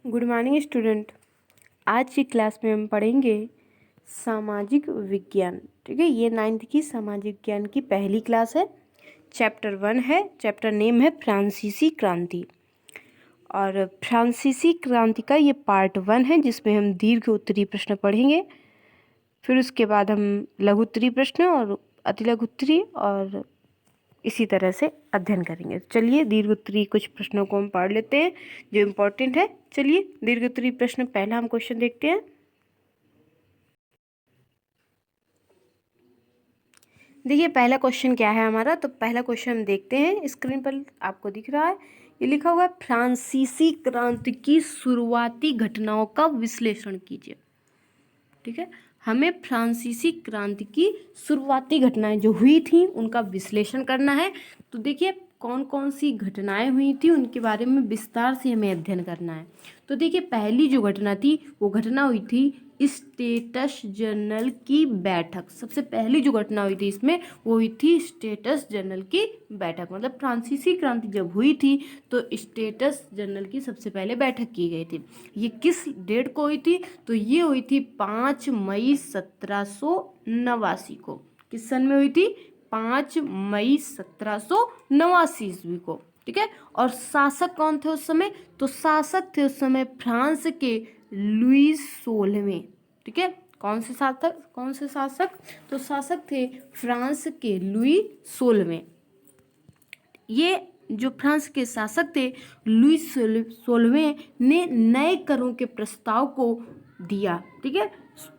Good morning student. आज की class में हम पढ़ेंगे सामाजिक विज्ञान। ठीक है, ये 9th की सामाजिक विज्ञान की पहली क्लास है। चैप्टर 1 है। चैप्टर नेम है फ्रांसीसी क्रांति। और फ्रांसीसी क्रांति का ये पार्ट 1 है, जिसमें हम दीर्घ उत्तरीय प्रश्न पढ़ेंगे। फिर उसके बाद हम लघु उत्तरीय प्रश्न और अति लघु उत्तरीय और इसी तरह से अध्ययन करेंगे। चलिए दीर्घ उत्तरीय कुछ प्रश्नों को हम पढ़ लेते हैं जो इम्पोर्टेंट है। चलिए दीर्घ उत्तरीय प्रश्न, पहला हम क्वेश्चन देखते हैं। देखिए पहला क्वेश्चन क्या है हमारा। तो पहला क्वेश्चन हम देखते हैं, स्क्रीन पर आपको दिख रहा है, ये लिखा हुआ है फ्रांसीसी क्रांति की शुरुआती घटनाओं का विश्लेषण कीजिए। ठीक है, हमें फ्रांसीसी क्रांति की शुरुआती घटनाएं जो हुई थी उनका विश्लेषण करना है। तो देखिए कौन कौन सी घटनाएं हुई थी उनके बारे में विस्तार से हमें अध्ययन करना है। तो देखिए पहली जो घटना थी वो घटना हुई थी स्टेटस जनरल की बैठक। सबसे पहली जो घटना हुई थी इसमें वो हुई थी स्टेटस जनरल की बैठक। मतलब फ्रांसीसी क्रांति जब हुई थी तो स्टेटस जनरल की सबसे पहले बैठक की गई थी। ये किस डेट को हुई थी? तो ये हुई थी 5 मई 1789 को। किस सन में हुई थी? 5 मई 1789 ईस्वी को। ठीक है, और शासक कौन थे उस समय? तो शासक थे उस समय फ्रांस के लुईस 16वें। ठीक है, कौन से शासक? तो शासक थे फ्रांस के लुई 16वें। ये जो फ्रांस के शासक थे लुईस 16वें ने नए करों के प्रस्ताव को दिया। ठीक है,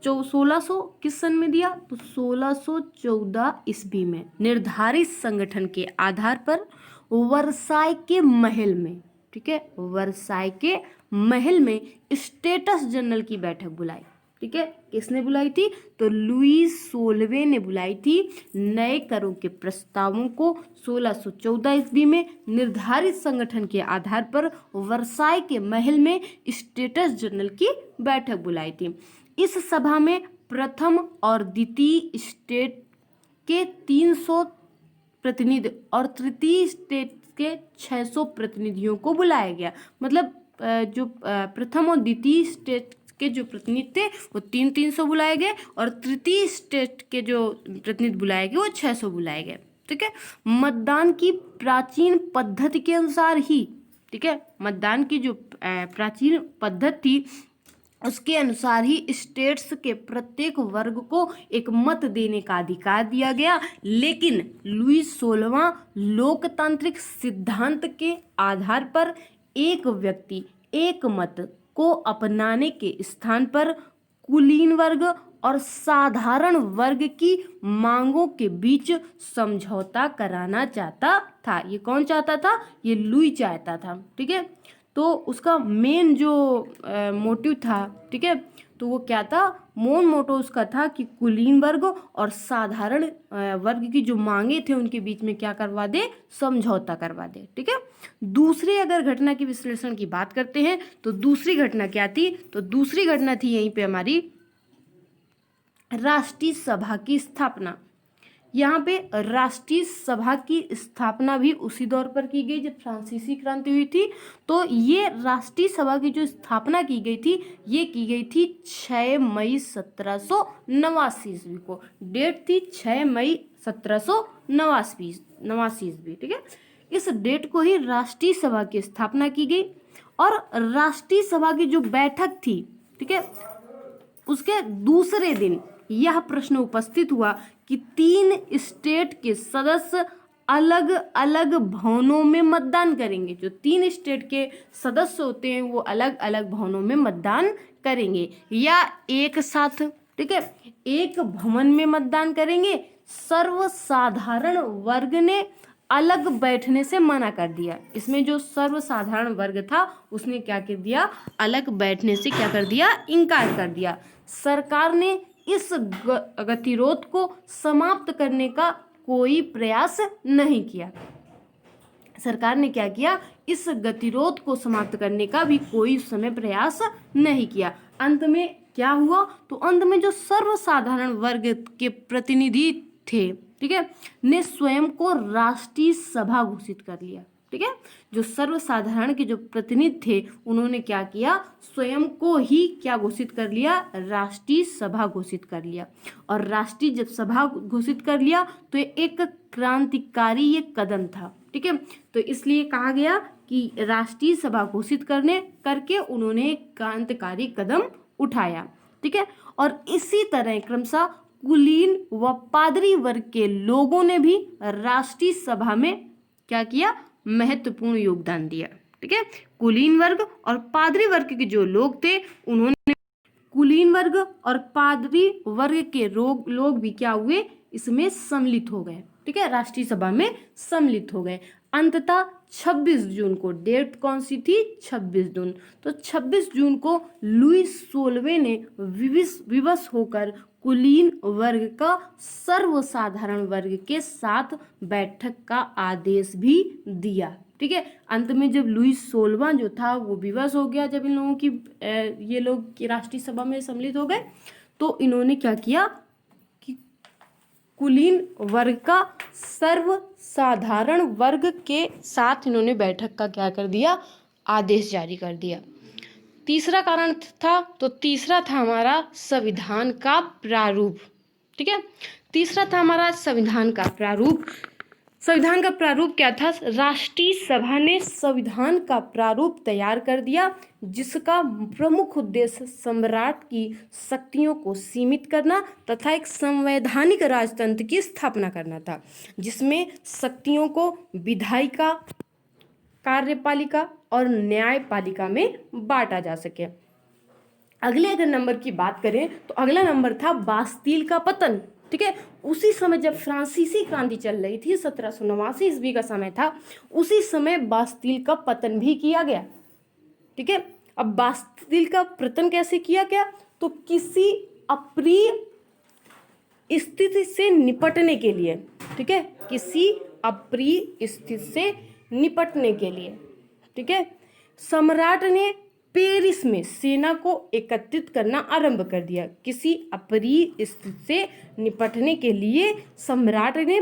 1600 किस सन में दिया? तो 1614 ईस्वी में निर्धारित संगठन के आधार पर वर्साय के महल में। ठीक है, वर्साय के महल में स्टेटस जनरल की बैठक बुलाई। ठीक है, किसने बुलाई थी? तो लुईस 16वें ने बुलाई थी नए करों के प्रस्तावों को 1614 ईस्वी में निर्धारित संगठन के आधार पर वर्साय के महल में स्टेटस जनरल की बैठक बुलाई थी। इस सभा में प्रथम और द्वितीय स्टेट के 300 प्रतिनिधि और तृतीय स्टेट के 600 प्रतिनिधियों को बुलाया गया। मतलब जो प्रथम और द्वितीय स्टेट के जो प्रतिनिधि थे वो 300 बुलाए गए और तृतीय स्टेट के जो प्रतिनिधि बुलाए गए वो 600 बुलाए गए। ठीक है, मतदान की प्राचीन पद्धति के अनुसार ही, ठीक है, मतदान की जो प्राचीन पद्धति थी उसके अनुसार ही स्टेट्स के प्रत्येक वर्ग को एक मत देने का अधिकार दिया गया। लेकिन लुईस 16वां लोकतांत्रिक सिद्धांत के आधार पर एक व्यक्ति एक मत को अपनाने के स्थान पर कुलीन वर्ग और साधारण वर्ग की मांगों के बीच समझौता कराना चाहता था। ये कौन चाहता था? ये लुई चाहता था। ठीक है, तो उसका मेन जो मोटिव था, ठीक है, तो वो क्या था? मेन मोटिव उसका था कि कुलीन वर्ग और साधारण वर्ग की जो मांगे थे उनके बीच में क्या करवा दे? समझौता करवा दे। ठीक है, दूसरी अगर घटना की विश्लेषण की बात करते हैं तो दूसरी घटना क्या थी? तो दूसरी घटना थी यहीं पे हमारी राष्ट्रीय सभा की स्थापना। यहाँ पे राष्ट्रीय सभा की स्थापना भी उसी दौर पर की गई जब फ्रांसीसी क्रांति हुई थी। तो ये राष्ट्रीय सभा की जो स्थापना की गई थी ये की गई थी 6 मई 1789 ईस्वी को। डेट थी 6 मई 1789 ईस्वी। ठीक है, इस डेट को ही राष्ट्रीय सभा की स्थापना की गई और राष्ट्रीय सभा की जो बैठक थी, ठीक है, उसके दूसरे दिन यह प्रश्न उपस्थित हुआ कि 3 स्टेट के सदस्य अलग अलग भवनों में मतदान करेंगे। जो 3 स्टेट के सदस्य होते हैं वो अलग अलग भवनों में मतदान करेंगे या एक साथ, ठीक है, एक भवन में मतदान करेंगे। सर्वसाधारण वर्ग ने अलग बैठने से मना कर दिया। इसमें जो सर्वसाधारण वर्ग था उसने क्या कर दिया? अलग बैठने से क्या कर दिया? इनकार कर दिया। सरकार ने इस गतिरोध को समाप्त करने का कोई प्रयास नहीं किया। सरकार ने क्या किया? इस गतिरोध को समाप्त करने का भी कोई उस समय प्रयास नहीं किया। अंत में क्या हुआ? तो अंत में जो सर्वसाधारण वर्ग के प्रतिनिधि थे, ठीक है, ने स्वयं को राष्ट्रीय सभा घोषित कर लिया। ठीक है। जो सर्वसाधारण के जो प्रतिनिधि थे उन्होंने क्या किया, स्वयं को ही क्या घोषित कर लिया, राष्ट्रीय सभा घोषित कर लिया। और राष्ट्रीय जब सभा घोषित कर लिया तो ये एक क्रांतिकारी ये कदम था, ठीक है। तो इसलिए कहा गया कि राष्ट्रीय सभा घोषित करके उन्होंने एक क्रांतिकारी कदम उठाया, ठीक है। और इसी तरह क्रमशः कुलीन व पादरी वर्ग के लोगों ने भी राष्ट्रीय सभा में क्या किया, महत्वपूर्ण योगदान दिया, ठीक है। कुलीन वर्ग और पादरी वर्ग के जो लोग थे उन्होंने, कुलीन वर्ग और पादरी वर्ग के लोग भी क्या हुए, इसमें सम्मिलित हो गए, ठीक है, राष्ट्रीय सभा में सम्मिलित हो गए। अंततः 26 जून को, डेट कौन सी थी, 26 जून, तो 26 जून को लुई 16वें ने विवश होकर कुलीन वर्ग का सर्वसाधारण वर्ग के साथ बैठक का आदेश भी दिया, ठीक है। अंत में जब लुई 16वां जो था वो विवश हो गया, जब इन लोगों की ये लोग की राष्ट्रीय सभा में सम्मिलित हो गए, तो इन्होंने क्या किया कि कुलीन वर्ग का सर्वसाधारण वर्ग के साथ इन्होंने बैठक का क्या कर दिया, आदेश जारी कर दिया। तीसरा कारण था, तो तीसरा था हमारा संविधान का प्रारूप, ठीक है। तीसरा था हमारा संविधान का प्रारूप। संविधान का प्रारूप क्या था, राष्ट्रीय सभा ने संविधान का प्रारूप तैयार कर दिया, जिसका प्रमुख उद्देश्य सम्राट की शक्तियों को सीमित करना तथा एक संवैधानिक राजतंत्र की स्थापना करना था, जिसमें शक्तियों को विधायिका, कार्यपालिका और न्यायपालिका में बांटा जा सके। अगले अगर नंबर की बात करें तो अगला नंबर था बास्तील का पतन, ठीक है। उसी समय जब फ्रांसीसी क्रांति चल रही थी, 1789 ईस्वी का समय था, उसी समय बास्तील का पतन भी किया गया, ठीक है। अब बास्तील का पतन कैसे किया गया, तो किसी अप्रिय स्थिति से निपटने के लिए, ठीक है, किसी अप्रिय स्थिति से निपटने के लिए, ठीक है, सम्राट ने पेरिस में सेना को एकत्रित करना आरंभ कर दिया। किसी अप्रिय स्थिति से निपटने के लिए सम्राट ने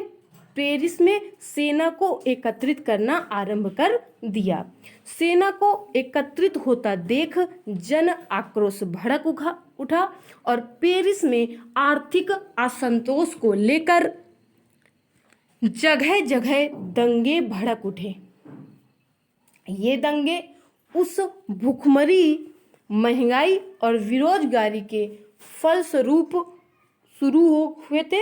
पेरिस में सेना को एकत्रित करना आरंभ कर दिया। सेना को एकत्रित होता देख जन आक्रोश भड़क उठा और पेरिस में आर्थिक असंतोष को लेकर जगह जगह दंगे भड़क उठे। ये दंगे उस भूखमरी, महंगाई और बेरोजगारी के फलस्वरूप शुरू हुए थे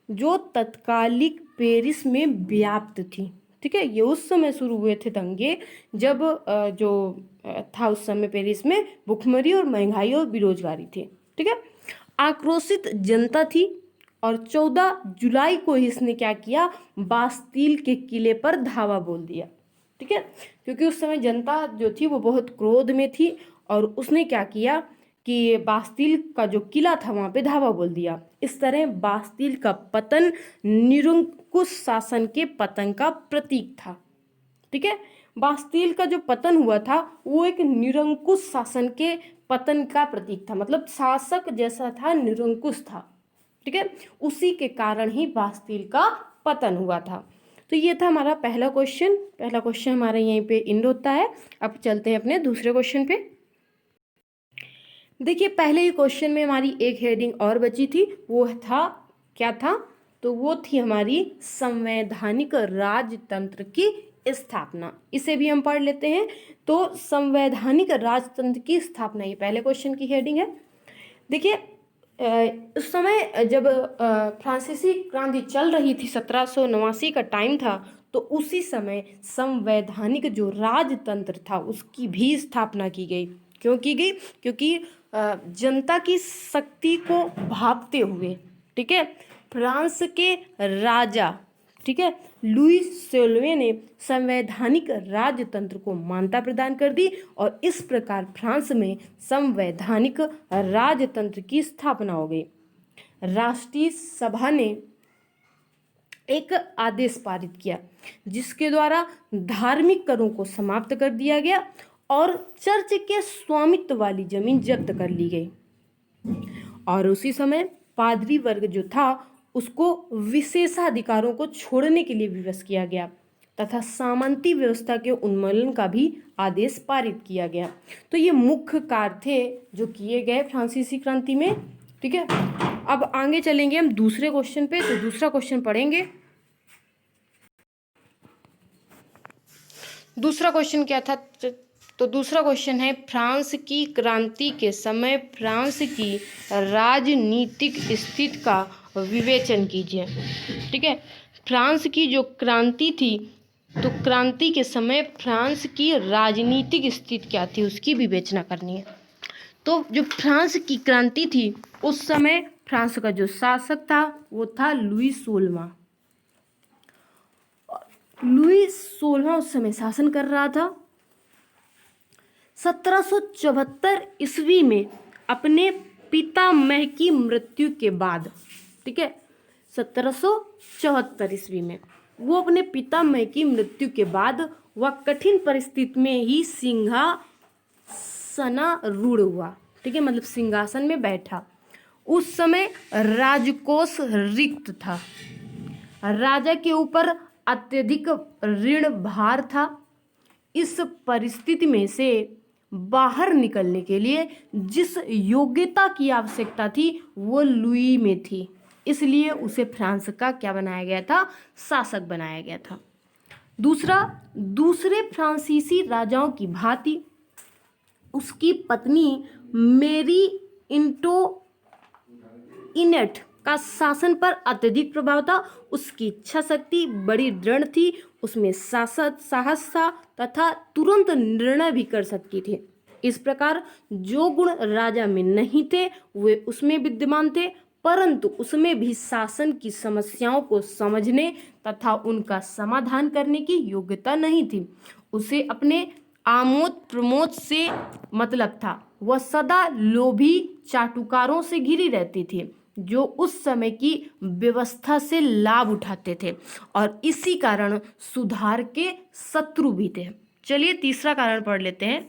जो तत्कालिक पेरिस में व्याप्त थी, ठीक है। ये उस समय शुरू हुए थे दंगे जब जो था उस समय पेरिस में भूखमरी और महंगाई और बेरोजगारी थी, ठीक है। आक्रोशित जनता थी और 14 जुलाई को इसने क्या किया, बास्तील के किले पर धावा बोल दिया, ठीक है। क्योंकि उस समय जनता जो थी वो बहुत क्रोध में थी और उसने क्या किया कि बास्तील का जो किला था वहां पे धावा बोल दिया। इस तरह बास्तील का पतन निरंकुश शासन के पतन का प्रतीक था, ठीक है। बास्तील का जो पतन हुआ था वो एक निरंकुश शासन के पतन का प्रतीक था, मतलब शासक जैसा था, निरंकुश था, ठीक है। उसी के कारण ही बास्तील का पतन हुआ था। तो ये था हमारा पहला क्वेश्चन। पहला क्वेश्चन हमारा यहीं पे एंड होता है। अब चलते हैं अपने दूसरे क्वेश्चन पे। देखिए पहले ही क्वेश्चन में हमारी एक हेडिंग और बची थी, वो था क्या था, तो वो थी हमारी संवैधानिक राजतंत्र की स्थापना। इसे भी हम पढ़ लेते हैं। तो संवैधानिक राजतंत्र की स्थापना, ये पहले क्वेश्चन की हेडिंग है। देखिए उस समय जब फ्रांसीसी क्रांति चल रही थी, 1789 का टाइम था, तो उसी समय संवैधानिक जो राजतंत्र था उसकी भी स्थापना की गई। क्यों की गई? क्योंकि जनता की शक्ति को भांपते हुए, ठीक है, फ्रांस के राजा, ठीक है, लुई 16वें ने संवैधानिक राजतंत्र को मान्यता प्रदान कर दी और इस प्रकार फ्रांस में संवैधानिक राजतंत्र की स्थापना हो गई। राष्ट्रीय सभा ने एक आदेश पारित किया जिसके द्वारा धार्मिक करों को समाप्त कर दिया गया और चर्च के स्वामित्व वाली जमीन जब्त कर ली गई। और उसी समय पादरी वर्ग जो था उसको विशेषाधिकारों को छोड़ने के लिए विवश किया गया। तथा सामंती व्यवस्था के उन्मूलन का भी आदेश पारित किया गया। तो ये मुख्य कार्य थे जो किए गए फ्रांसीसी क्रांति में। ठीक है, अब आगे चलेंगे हम दूसरे क्वेश्चन पे। तो दूसरा क्वेश्चन पढ़ेंगे। दूसरा क्वेश्चन क्या था? तो दूसरा क्वेश्चन है, फ्रांस की क्रांति के समय फ्रांस की राजनीतिक स्थिति का विवेचन कीजिए। ठीक है, फ्रांस की जो क्रांति थी, तो क्रांति के समय फ्रांस की राजनीतिक स्थिति क्या थी उसकी विवेचना करनी है। तो जो फ्रांस की क्रांति थी उस समय फ्रांस का जो शासक था वो था लुई 16वां। लुई 16वां उस समय शासन कर रहा था। 1774 ईस्वी में अपने पितामह की मृत्यु के बाद, ठीक है, 1774 ईस्वी में वो अपने पितामह की मृत्यु के बाद वह कठिन परिस्थिति में ही सिंहासनारूढ़ हुआ। ठीक है, मतलब सिंहासन में बैठा। उस समय राजकोष रिक्त था, राजा के ऊपर अत्यधिक ऋण भार था। इस परिस्थिति में से बाहर निकलने के लिए जिस योग्यता की आवश्यकता थी वो लुई में थी, इसलिए उसे फ्रांस का क्या बनाया गया था? शासक बनाया गया था। दूसरा, दूसरे फ्रांसीसी राजाओं की भांति उसकी पत्नी मेरी एंटोइनेट का शासन पर अत्यधिक प्रभाव था। उसकी इच्छा शक्ति बड़ी दृढ़ थी, उसमें साहस था तथा तुरंत निर्णय भी कर सकती थी। इस प्रकार जो गुण राजा में नहीं थे वे उसमें विद्यमान थे, परंतु उसमें भी शासन की समस्याओं को समझने तथा उनका समाधान करने की योग्यता नहीं थी। उसे अपने आमोद प्रमोद से मतलब था। वह सदा लोभी चाटुकारों से घिरी रहती थी जो उस समय की व्यवस्था से लाभ उठाते थे और इसी कारण सुधार के शत्रु भी थे। चलिए तीसरा कारण पढ़ लेते हैं।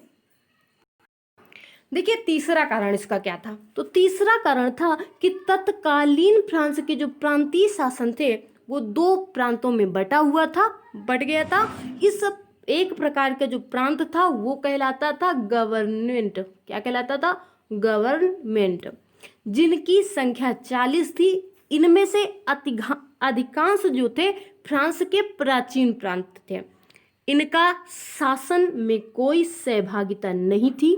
देखिए तीसरा कारण इसका क्या था? तो तीसरा कारण था कि तत्कालीन फ्रांस के जो प्रांतीय शासन थे वो दो प्रांतों में बट गया था। इस एक प्रकार का जो प्रांत था वो कहलाता था गवर्नमेंट। क्या कहलाता था? गवर्नमेंट, जिनकी संख्या 40 थी। इनमें से अधिकांश जो थे फ्रांस के प्राचीन प्रांत थे। इनका शासन में कोई सहभागिता नहीं थी।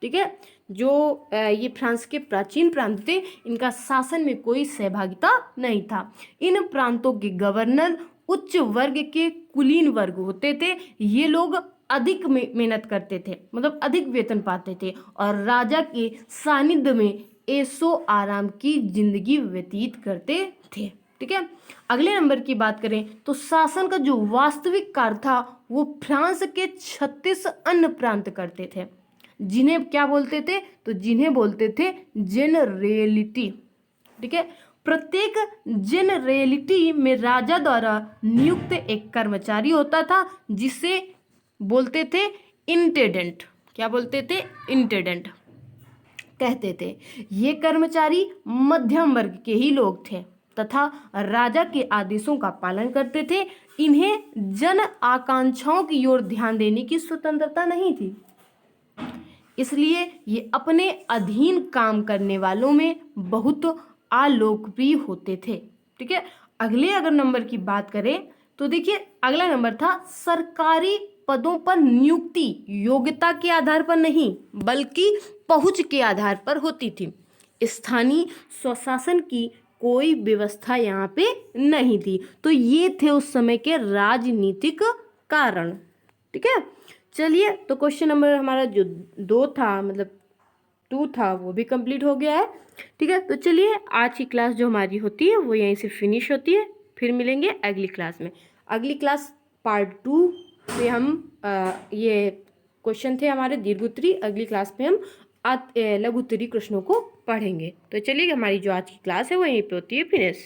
ठीक है, जो ये फ्रांस के प्राचीन प्रांत थे इनका शासन में कोई सहभागिता नहीं था। इन प्रांतों के गवर्नर उच्च वर्ग के कुलीन वर्ग होते थे। ये लोग अधिक मेहनत करते थे, मतलब अधिक वेतन पाते थे और राजा के सानिध्य में ऐशो आराम की जिंदगी व्यतीत करते थे। ठीक है, अगले नंबर की बात करें तो शासन का जो वास्तविक कार्य था वो फ्रांस के 36 अन्य प्रांत करते थे, जिन्हें क्या बोलते थे? तो जिन्हें बोलते थे जेनरेलिटी। ठीक है, प्रत्येक जेनरेलिटी में राजा द्वारा नियुक्त एक कर्मचारी होता था जिसे बोलते थे इंटेंडेंट। क्या बोलते थे? इंटेंडेंट कहते थे। ये कर्मचारी मध्यम वर्ग के ही लोग थे तथा राजा के आदेशों का पालन करते थे। इन्हें जन आकांक्षाओं की ओर ध्यान देने की स्वतंत्रता नहीं थी, इसलिए ये अपने अधीन काम करने वालों में बहुत अलोकप्रिय होते थे। ठीक है, अगले अगर नंबर की बात करें तो देखिए अगला नंबर था सरकारी पदों पर नियुक्ति योग्यता के आधार पर नहीं बल्कि पहुंच के आधार पर होती थी। स्थानीय स्वशासन की कोई व्यवस्था यहाँ पे नहीं थी। तो ये थे उस समय के राजनीतिक कारण। ठीक है, चलिए तो क्वेश्चन नंबर हमारा जो 2 था, मतलब 2 था, वो भी कंप्लीट हो गया है। ठीक है, तो चलिए आज की क्लास जो हमारी होती है वो यहीं से फिनिश होती है। फिर मिलेंगे अगली क्लास में। अगली क्लास पार्ट 2 पे हम ये क्वेश्चन थे हमारे दीर्घोत्तरी, अगली क्लास पे हम लघुत्तरी प्रश्नों को पढ़ेंगे। तो चलिए हमारी जो आज की क्लास है वो यहीं पे होती है फिनिश।